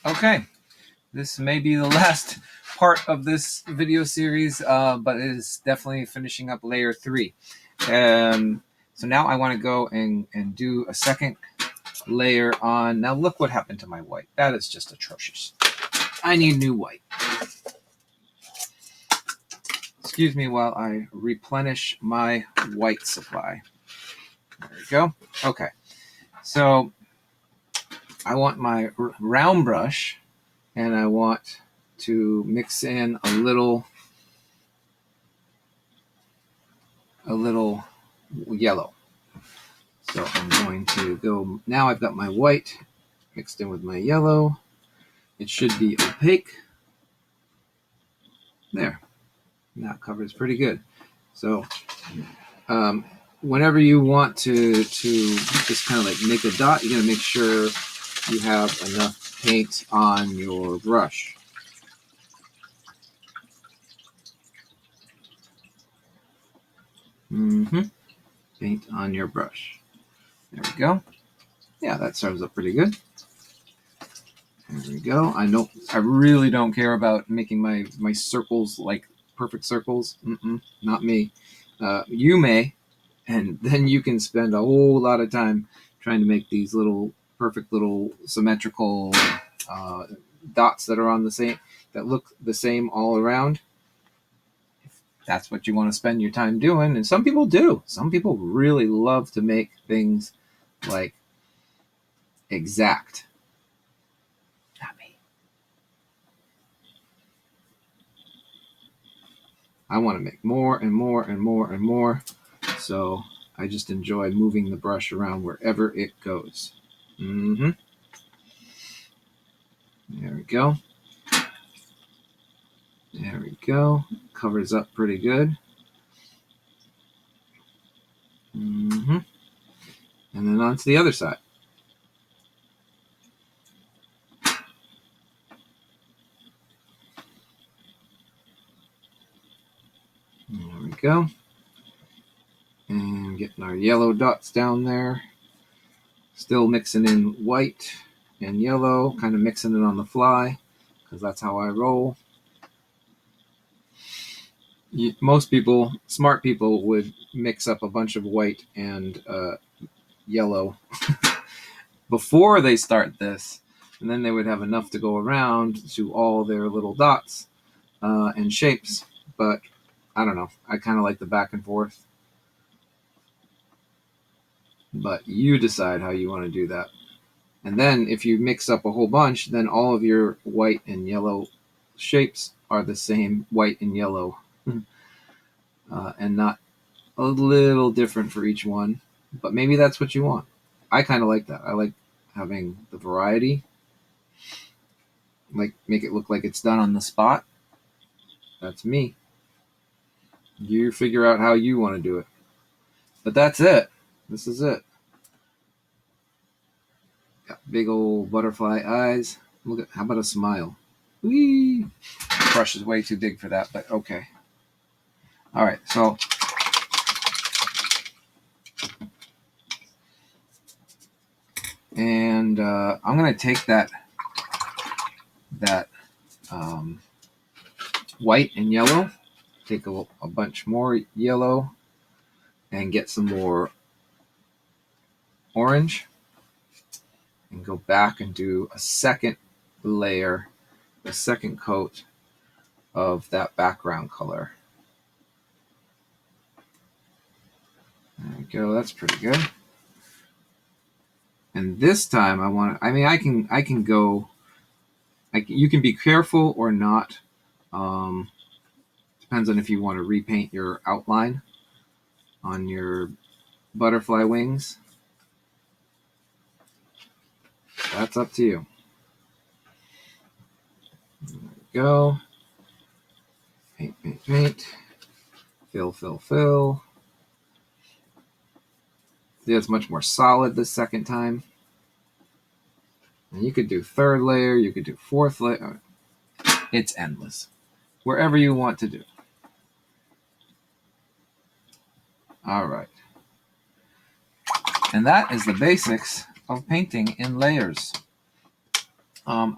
Okay, this may be the last part of this video series, but it is definitely finishing up layer 3. So now I want to go and do a second layer on. Now look what happened to my white. That is just atrocious. I need new white. Excuse me while I replenish my white supply. There we go. Okay, so I want my round brush, and I want to mix in a little yellow. So I'm going to go, now I've got my white mixed in with my yellow. It should be opaque. There. That covers pretty good. So whenever you want to just kind of like make a dot, you're going to make sure you have enough paint on your brush. Paint on your brush. There we go. Yeah, that serves up pretty good. There we go. I really don't care about making my circles like perfect circles. Not me. You may, and then you can spend a whole lot of time trying to make these little perfect little symmetrical dots that are on the same, that look the same all around. If that's what you want to spend your time doing, and some people do. Some people really love to make things like exact. Not me. I want to make more and more and more and more. So I just enjoy moving the brush around wherever it goes. There we go. There we go. Covers up pretty good. And then on to the other side. There we go. And getting our yellow dots down there. Still mixing in white and yellow, kind of mixing it on the fly, because that's how I roll. Most people, smart people, would mix up a bunch of white and yellow before they start this, and then they would have enough to go around to all their little dots and shapes. But I don't know, I kind of like the back and forth. But you decide how you want to do that. And then if you mix up a whole bunch, then all of your white and yellow shapes are the same white and yellow. And not a little different for each one. But maybe that's what you want. I kind of like that. I like having the variety. Like, make it look like it's done on the spot. That's me. You figure out how you want to do it. But that's it. This is it. Got big old butterfly eyes. Look at, how about a smile? Whee! Brush is way too big for that, but okay. All right, so and I'm gonna take that white and yellow, take a bunch more yellow, and get some more orange, and go back and do a second layer, a second coat of that background color. There we go. That's pretty good. And this time I can go. You can be careful or not. Depends on if you want to repaint your outline on your butterfly wings. That's up to you. There we go. Paint, paint, paint. Fill, fill, fill. See, it's much more solid this second time. And you could do third layer, you could do fourth layer. It's endless. Wherever you want to do. All right. And that is the basics of painting in layers.